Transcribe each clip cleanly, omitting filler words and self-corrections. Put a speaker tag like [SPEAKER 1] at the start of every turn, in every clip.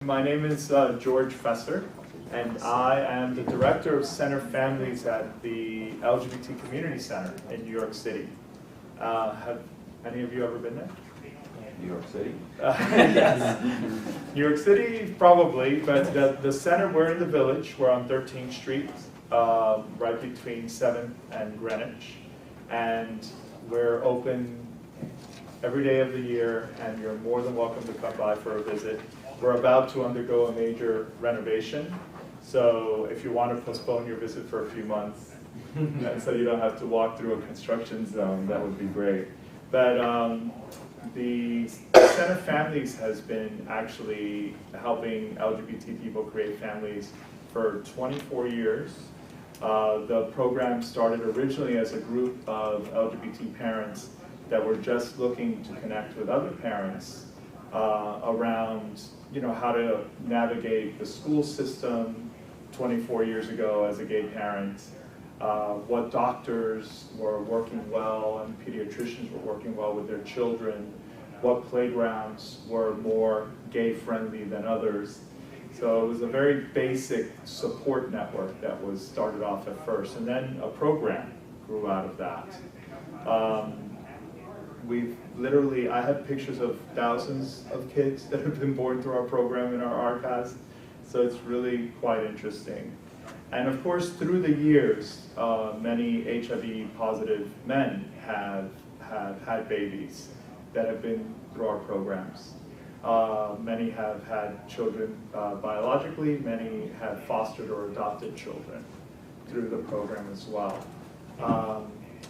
[SPEAKER 1] My name is George Fesser, and I am the Director of Center Families at the LGBT Community Center in New York City. Have any of you ever been there?
[SPEAKER 2] New York City?
[SPEAKER 1] Yes. New York City, probably, but the center, we're in the Village. We're on 13th Street, right between 7th and Greenwich. And we're open every day of the year, and you're more than welcome to come by for a visit. We're about to undergo a major renovation, so if you want to postpone your visit for a few months, so you don't have to walk through a construction zone, that would be great. But the Center Families has been actually helping LGBT people create families for 24 years. The program started originally as a group of LGBT parents that were just looking to connect with other parents around how to navigate the school system 24 years ago as a gay parent, what doctors were working well and pediatricians were working well with their children, what playgrounds were more gay-friendly than others. So it was a very basic support network that was started off at first, and then a program grew out of that. I have pictures of thousands of kids that have been born through our program in our archives, so it's really quite interesting. And of course, through the years, many HIV positive men have had babies that have been through our programs. Many have had children biologically, many have fostered or adopted children through the program as well.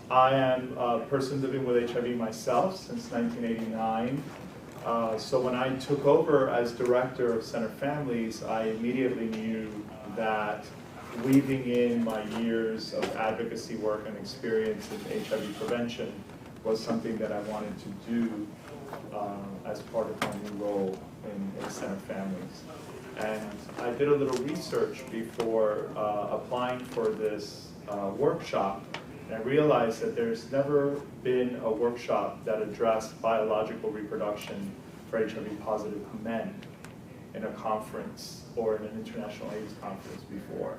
[SPEAKER 1] I am a person living with HIV myself since 1989. So when I took over as director of Center Families, I immediately knew that weaving in my years of advocacy work and experience in HIV prevention was something that I wanted to do as part of my new role in Center Families. And I did a little research before applying for this workshop. And I realized that there's never been a workshop that addressed biological reproduction for HIV positive men in a conference or in an international AIDS conference before.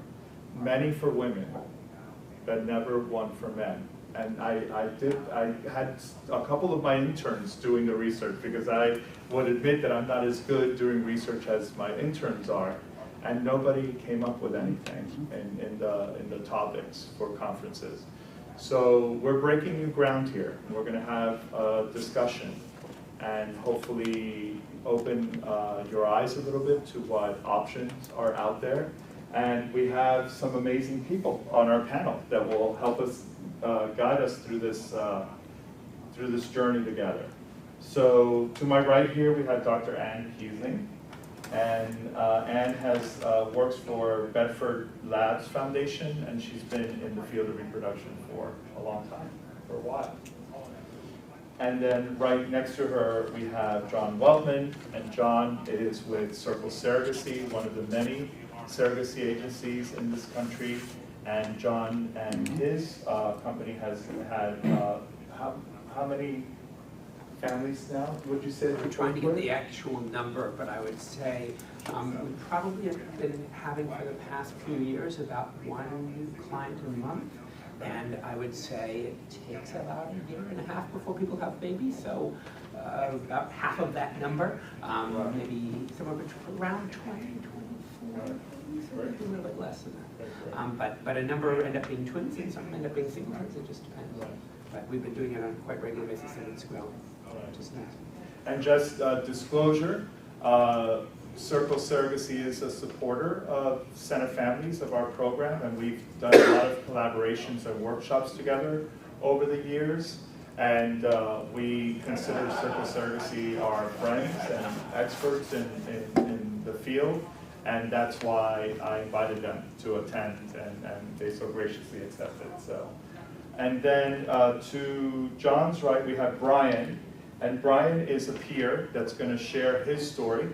[SPEAKER 1] Many for women, but never one for men. And I had a couple of my interns doing the research, because I would admit that I'm not as good doing research as my interns are, and nobody came up with anything in the topics for conferences. So we're breaking new ground here. We're going to have a discussion and hopefully open your eyes a little bit to what options are out there. And we have some amazing people on our panel that will help us guide us through this journey together. So to my right here, we have Dr. Kiessling. And Anne works for Bedford Labs Foundation, and she's been in the field of reproduction for a long time, for a while. And then right next to her, we have John Weltman, and John is with Circle Surrogacy, one of the many surrogacy agencies in this country. And John and his company has had, how many families now, would you say?
[SPEAKER 3] I'm trying to get the actual number, but I would say we probably have been having for the past few years about one new client a month. And I would say it takes about a year and a half before people have babies, so about half of that number, maybe somewhere between around 20, 24, maybe a little bit less than that. But a number end up being twins and some end up being singlets, it just depends. But we've been doing it on a quite regular basis, and it's growing. Just nice.
[SPEAKER 1] And just disclosure, Circle Surrogacy is a supporter of Center Families, of our program, and we've done a lot of collaborations and workshops together over the years. And we consider Circle Surrogacy our friends and experts in the field, and that's why I invited them to attend, and they so graciously accepted. So, and then to John's right, we have Brian. And Brian is a peer that's going to share his story,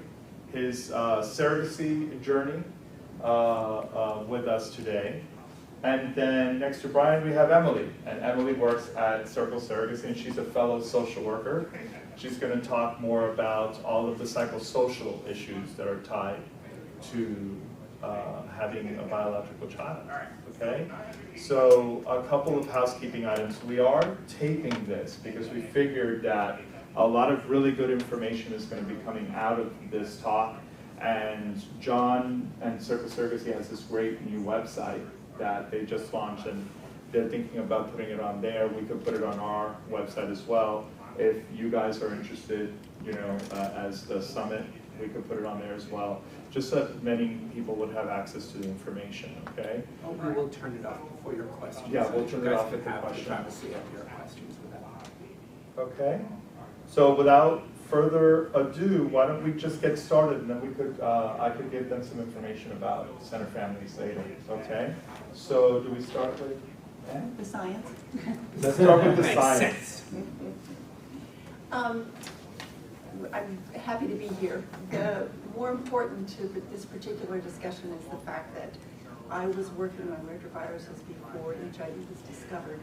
[SPEAKER 1] his surrogacy journey with us today. And then next to Brian, we have Emily. And Emily works at Circle Surrogacy, and she's a fellow social worker. She's going to talk more about all of the psychosocial issues that are tied to having a biological child, okay? So a couple of housekeeping items. We are taping this because we figured that a lot of really good information is going to be coming out of this talk, and John and Surrogacy has this great new website that they just launched, and they're thinking about putting it on there. We could put it on our website as well. If you guys are interested, you know, as the summit, we could put it on there as well, just so that many people would have access to the information, okay?
[SPEAKER 3] Oh, we will turn it off before your questions.
[SPEAKER 1] Yeah, we'll turn it off at the
[SPEAKER 3] You guys can have the
[SPEAKER 1] question.
[SPEAKER 3] privacy of your questions without.
[SPEAKER 1] Okay, so without further ado, why don't we just get started, and then we could, I could give them some information about center families later, okay? So do we start with Anne?
[SPEAKER 4] The science.
[SPEAKER 1] Let's start with the
[SPEAKER 3] Makes
[SPEAKER 1] science.
[SPEAKER 3] sense.
[SPEAKER 4] I'm happy to be here. The more important to this particular discussion is the fact that I was working on retroviruses before HIV was discovered.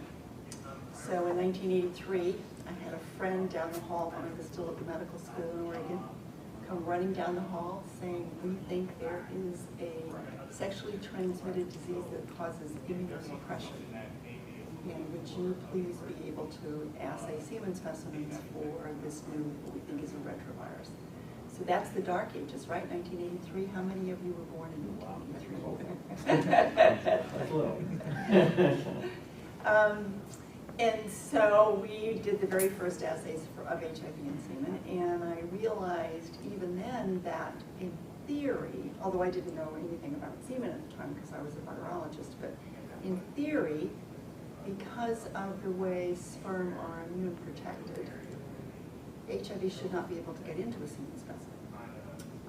[SPEAKER 4] So in 1983, I had a friend down the hall when I was still at the medical school in Oregon come running down the hall saying, we think there is a sexually transmitted disease that causes immunosuppression. And would you please be able to assay semen specimens for this new, what we think is a retrovirus? So that's the dark ages, right? 1983. How many of you were born in 1983? And so we did the very first assays of HIV in semen, and I realized even then that in theory, although I didn't know anything about semen at the time because I was a virologist, but in theory, because of the way sperm are immune protected, HIV should not be able to get into a semen specimen.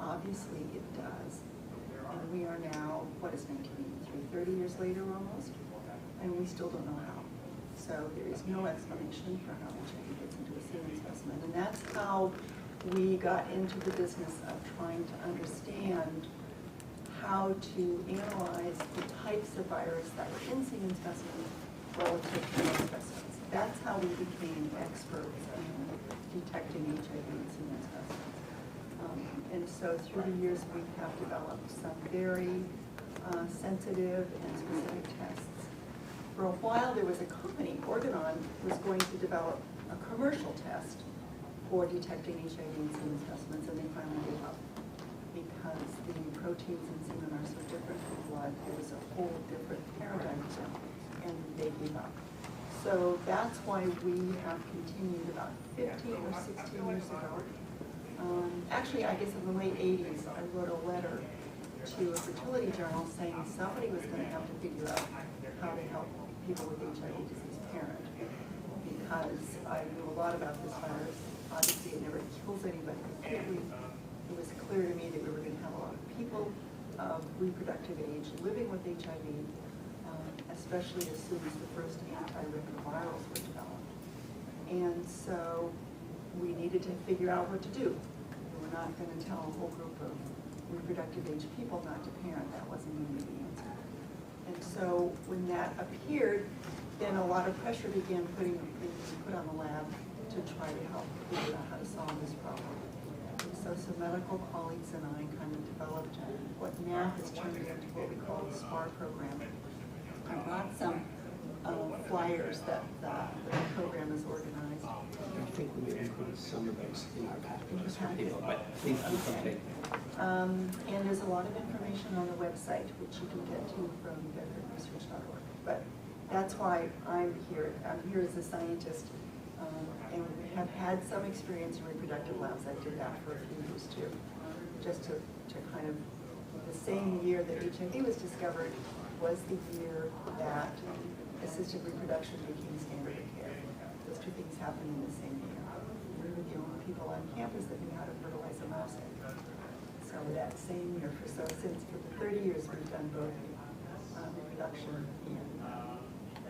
[SPEAKER 4] Obviously it does. And we are now, what is 1983, 30 years later almost, and we still don't know how. So there is no explanation for how HIV gets into a semen specimen. And that's how we got into the business of trying to understand how to analyze the types of virus that were in semen specimens relative to those specimens. That's how we became experts in detecting HIV in semen specimens. And so through the years, we have developed some very sensitive and specific tests. For a while, there was a company, Organon, was going to develop a commercial test for detecting HIV in semen specimens, and they finally gave up because the proteins in semen are so different from blood. It was a whole different paradigm to them, and they gave up. So that's why we have continued about 15 or 16 years ago. Actually, I guess in the late 80s, I wrote a letter to a fertility journal saying somebody was going to have to figure out how to help people with HIV disease parent, because I knew a lot about this virus. Obviously, it never kills anybody completely. It was clear to me that we were going to have a lot of people of reproductive age living with HIV, especially as soon as the first antiretrovirals were developed. And so we needed to figure out what to do. We were not going to tell a whole group of reproductive age people not to parent. That wasn't going to be the answer. And so when that appeared, then a lot of pressure began being put on the lab to try to help figure out how to solve this problem. And so some medical colleagues and I kind of developed what now has turned into what we call the SPAR program. I brought some flyers that the program is organized.
[SPEAKER 3] I think we may include some of those in our packages for people, but please continue.
[SPEAKER 4] And there's a lot of information on the website, which you can get to from bedfordresearch.org. But that's why I'm here. I'm here as a scientist, and have had some experience in reproductive labs. I did that for a few years too, just to kind of, the same year that HIV was discovered was the year that assisted reproduction became standard of care. Those two things happened in the same year. We were the only people on campus that knew how to fertilize a mouse egg. So that same year, since for the 30 years, we've done both reproduction and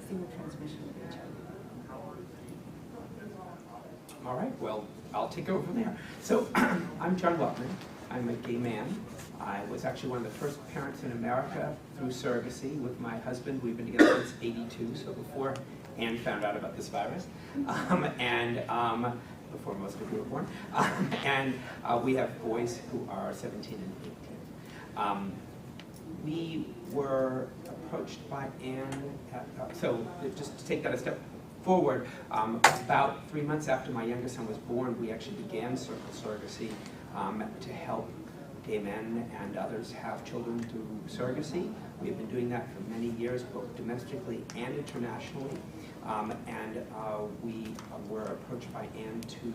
[SPEAKER 4] semen transmission of HIV.
[SPEAKER 3] All right, well, I'll take over from there. So I'm John Weltman. I'm a gay man. I was actually one of the first parents in America through surrogacy with my husband. We've been together since '82, so before Anne found out about this virus. before most of you were born. And we have boys who are 17 and 18. We were approached by Anne, so just to take that a step forward, about 3 months after my youngest son was born, we actually began surrogacy to help gay men and others have children through surrogacy. We've been doing that for many years, both domestically and internationally. We were approached by Anne to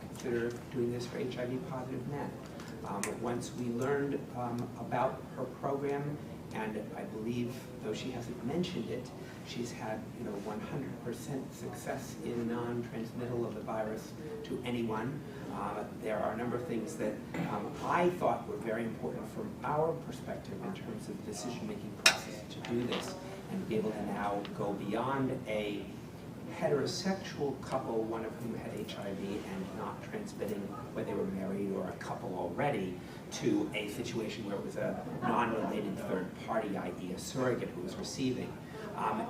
[SPEAKER 3] consider doing this for HIV positive men. Once we learned about her program, and I believe, though she hasn't mentioned it, she's had 100% success in non-transmittal of the virus to anyone. There are a number of things that I thought were very important from our perspective in terms of decision-making process to do this, and be able to now go beyond a heterosexual couple, one of whom had HIV and not transmitting whether they were married or a couple already, to a situation where it was a non-related third party, i.e. a surrogate who was receiving.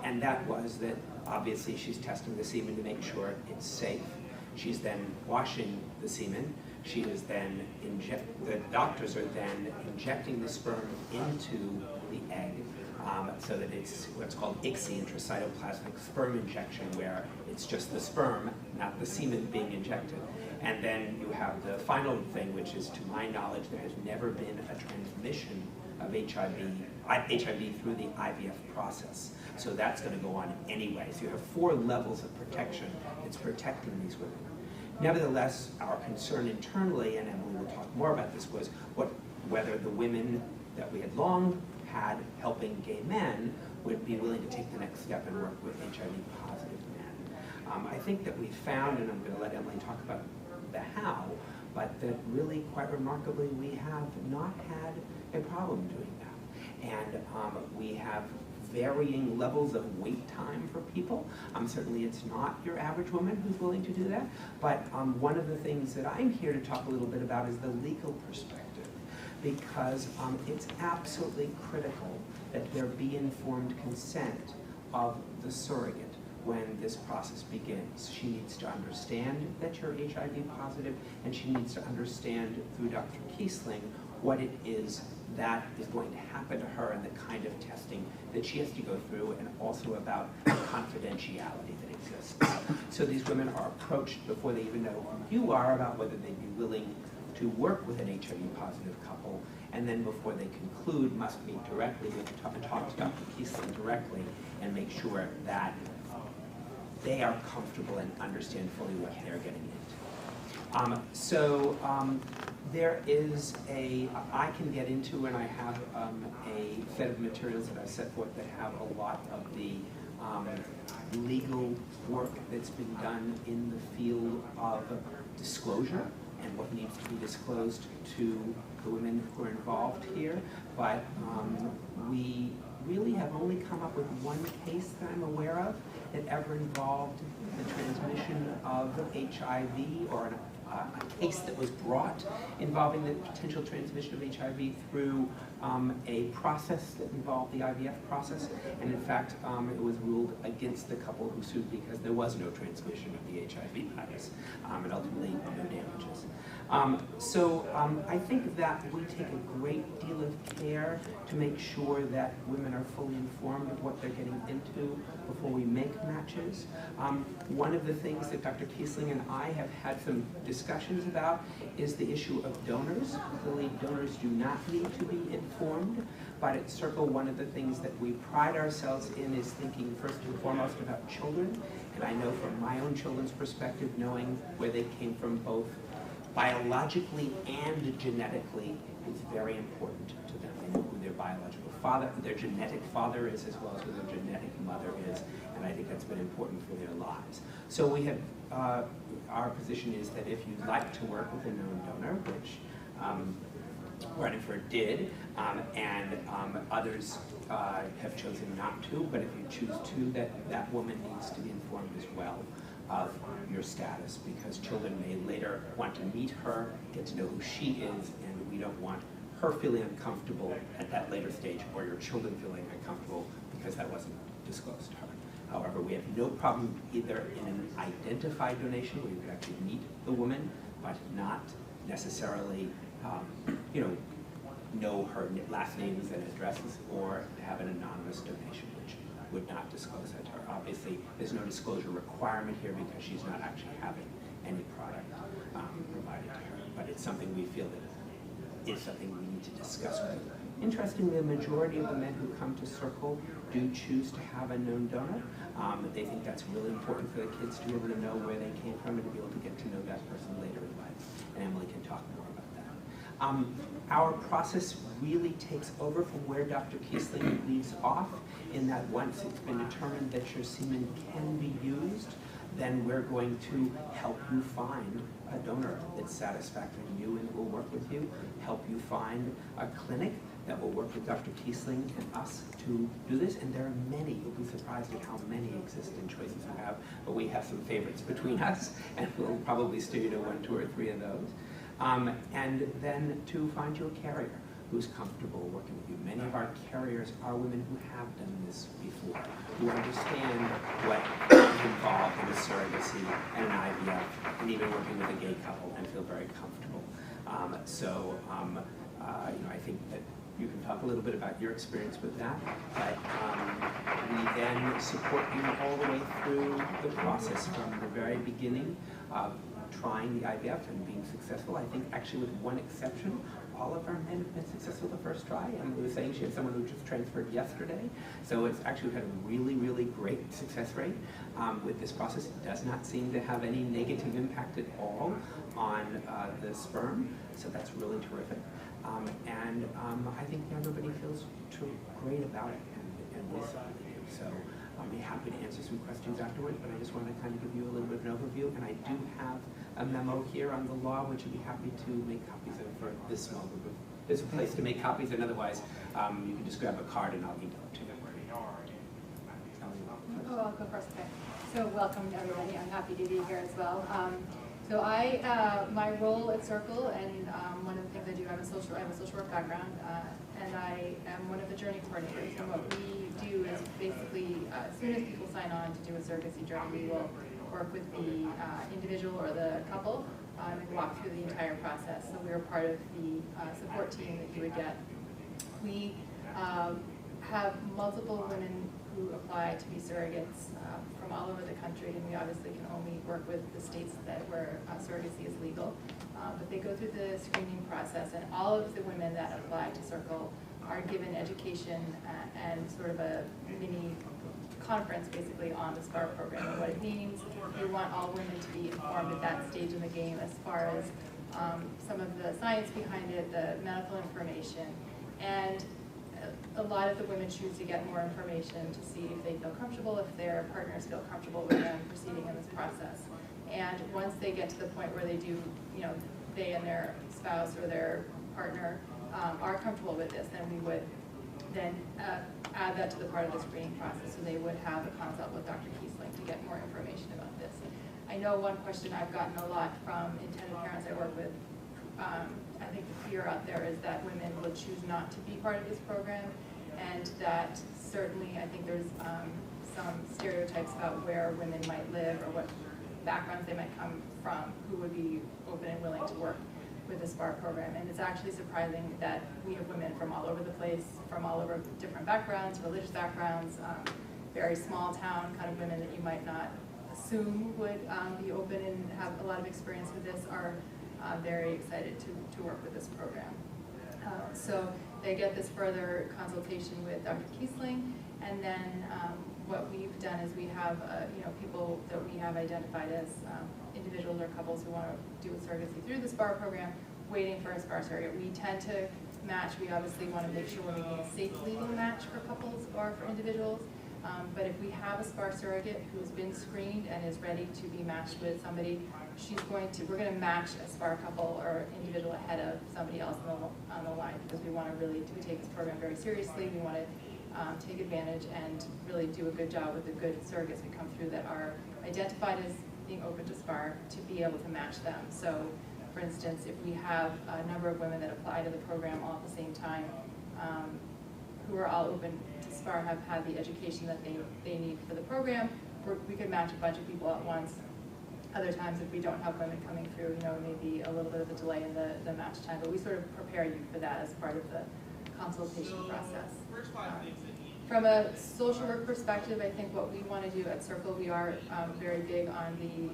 [SPEAKER 3] And that was that obviously she's testing the semen to make sure it's safe. She's then washing the semen. She is then the doctors are then injecting the sperm into the egg, so that it's what's called ICSI, intracytoplasmic sperm injection, where it's just the sperm, not the semen being injected. And then you have the final thing, which is, to my knowledge, there has never been a transmission of HIV through the IVF process. So that's going to go on anyway. So you have 4 levels of protection. It's protecting these women. Nevertheless, our concern internally, and Emily will talk more about this, was whether the women that we had long had helping gay men would be willing to take the next step and work with HIV positive men. I think that we found, and I'm going to let Emily talk about the how, but that really, quite remarkably, we have not had a problem doing that. And we have varying levels of wait time for people. Certainly it's not your average woman who's willing to do that, but one of the things that I'm here to talk a little bit about is the legal perspective, because it's absolutely critical that there be informed consent of the surrogate when this process begins. She needs to understand that you're HIV positive, and she needs to understand through Dr. Kiessling what it is that is going to happen to her and the kind of testing that she has to go through, and also about the confidentiality that exists. So these women are approached before they even know who you are about whether they'd be willing to work with an HIV positive couple, and then before they conclude must meet directly with and talk to Dr. Kiessling directly and make sure that they are comfortable and understand fully what they're getting into. There is I can get into, and I have a set of materials that I set forth that have a lot of the legal work that's been done in the field of disclosure and what needs to be disclosed to the women who are involved here. But we really have only come up with one case that I'm aware of that ever involved the transmission of HIV, or a case that was brought involving the potential transmission of HIV through a process that involved the IVF process. And in fact, it was ruled against the couple who sued because there was no transmission of the HIV virus, and ultimately no damages. I think that we take a great deal of care to make sure that women are fully informed of what they're getting into before we make matches. One of the things that Dr. Kiessling and I have had some discussions about is the issue of donors. Clearly, donors do not need to be informed, but at Circle, one of the things that we pride ourselves in is thinking first and foremost about children. And I know from my own children's perspective, knowing where they came from both biologically and genetically is very important to them. They know who their biological father, their genetic father is, as well as who their genetic mother is, and I think that's been important for their lives. So we have, our position is that if you'd like to work with a known donor, which Bedford did, and others have chosen not to, but if you choose to, that woman needs to be informed as well of your status, because children may later want to meet her, get to know who she is, and we don't want her feeling uncomfortable at that later stage, or your children feeling uncomfortable because that wasn't disclosed to her. However, we have no problem either in an identified donation where you could actually meet the woman, but not necessarily, know her last names and addresses, or have an anonymous donation, which would not disclose that to her. Obviously, there's no disclosure requirement here because she's not actually having any product provided to her, but it's something we feel that is something we need to discuss with her. Interestingly, the majority of the men who come to Circle do choose to have a known donor. They think that's really important for the kids to be able to know where they came from and to be able to get to know that person later in life. And Emily can talk more about that. Our process really takes over from where Dr. Kiessling leaves off, in that once it's been determined that your semen can be used, then we're going to help you find a donor that's satisfactory to you and will work with you, help you find a clinic that will work with Dr. Kiessling and us to do this. And there are many. You'll be surprised at how many existing choices we have, but we have some favorites between us, and we'll probably steer you to 1, 2, or 3 of those. And then to find you a carrier who's comfortable working with you. Many of our carriers are women who have done this before, who understand what is involved in a surrogacy and an IVF, and even working with a gay couple, and feel very comfortable. I think that you can talk a little bit about your experience with that, but we then support you all the way through the process from the very beginning of trying the IVF and being successful. I think actually with one exception, all of our men have been successful the first try. Emily was saying she had someone who just transferred yesterday. So it's actually had a really, really great success rate with this process. It does not seem to have any negative impact at all on the sperm. So that's really terrific. I think everybody feels great about it, and we certainly do. So I'll be happy to answer some questions afterwards, but I just wanted to kind of give you a little bit of an overview. And I do have a memo here on the law, which I'd be happy to make copies of for this small group. There's a place to make copies, and otherwise you can just grab a card and I'll email it to you.
[SPEAKER 5] Oh, I'll go first. Okay. So welcome everybody. I'm happy to be here as well. My role at Circle, and one of the things I do, I have a social work background, and I am one of the journey coordinators. And what we do is basically, as soon as people sign on to do a surrogacy journey, we will work with the individual or the couple and walk through the entire process. So we're part of the support team that you would get. We have multiple women who apply to be surrogates from all over the country, and we obviously can only work with the states where surrogacy is legal. But they go through the screening process, and all of the women that apply to Circle are given education and sort of a mini conference basically on the SPAR program and what it means. We want all women to be informed at that stage in the game as far as some of the science behind it, the medical information, and a lot of the women choose to get more information to see if they feel comfortable, if their partners feel comfortable with them proceeding in this process. And once they get to the point where they do, they and their spouse or their partner are comfortable with this, then we would then add that to the part of the screening process. So they would have a consult with Dr. Kiessling to get more information about this. I know one question I've gotten a lot from intended parents I work with, I think the fear out there is that women will choose not to be part of this program, and that certainly I think there's some stereotypes about where women might live or what backgrounds they might come from who would be open and willing to work with the SPAR program. And it's actually surprising that we have women from all over the place, from all over different backgrounds, religious backgrounds, very small town kind of women that you might not assume would be open and have a lot of experience with this are very excited to work with this program. So they get this further consultation with Dr. Kiessling, and then what we've done is we have people that we have identified as individuals or couples who want to do a surrogacy through the SPAR program, waiting for a SPAR surrogate. We tend to match. We obviously want to make sure we're making a safe legal match for couples or for individuals. But if we have a SPAR surrogate who's been screened and is ready to be matched with somebody, we're going to match a SPAR couple or individual ahead of somebody else on the line, because we take this program very seriously. We want to take advantage and really do a good job with the good surrogates we come through that are identified as being open to SPAR to be able to match them. So, for instance, if we have a number of women that apply to the program all at the same time, who are all open to far have had the education that they need for the program. We could match a bunch of people at once. Other times, if we don't have women coming through, you know, maybe a little bit of a delay in the match time, but we sort of prepare you for that as part of the consultation process. From a social work perspective, I think what we want to do at Circle, we are very big on the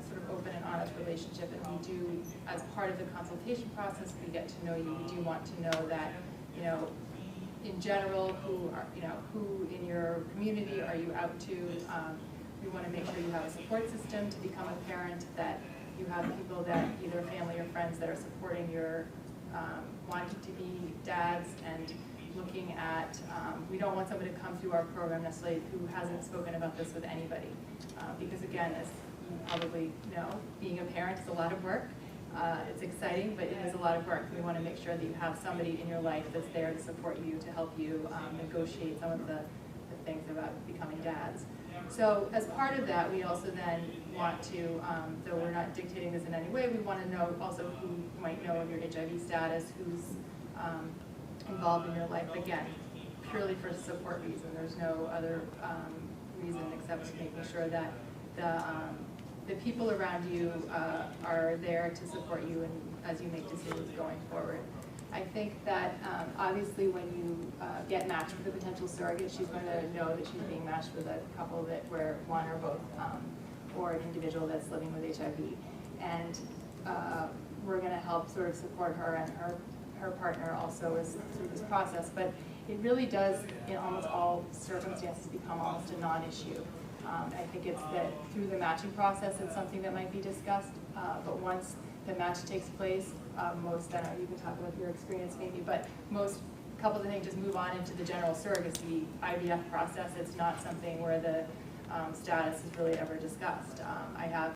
[SPEAKER 5] sort of open and honest relationship, and we do, as part of the consultation process, we get to know you. We do want to know that, you know, in general, who in your community are you out to? We want to make sure you have a support system to become a parent, that you have people that, either family or friends, that are supporting your wanting to be dads, and looking at, we don't want somebody to come through our program necessarily who hasn't spoken about this with anybody. Because again, as you probably know, being a parent is a lot of work. It's exciting, but it is a lot of work. We want to make sure that you have somebody in your life that's there to support you, to help you negotiate some of the things about becoming dads. So as part of that, we also then want to, though we're not dictating this in any way, we want to know also who might know of your HIV status, who's involved in your life. Again, purely for support reason. There's no other reason except making sure that the people around you are there to support you and as you make decisions going forward. I think that obviously when you get matched with a potential surrogate, she's going to know that she's being matched with a couple where one or both, or an individual that's living with HIV. And we're going to help sort of support her and her partner also through this process. But it really does, in almost all circumstances, become almost a non-issue. I think it's that through the matching process, it's something that might be discussed, but once the match takes place, most, I don't know, you can talk about your experience maybe, but most couples, I think, just move on into the general surrogacy IVF process. It's not something where the status is really ever discussed. I have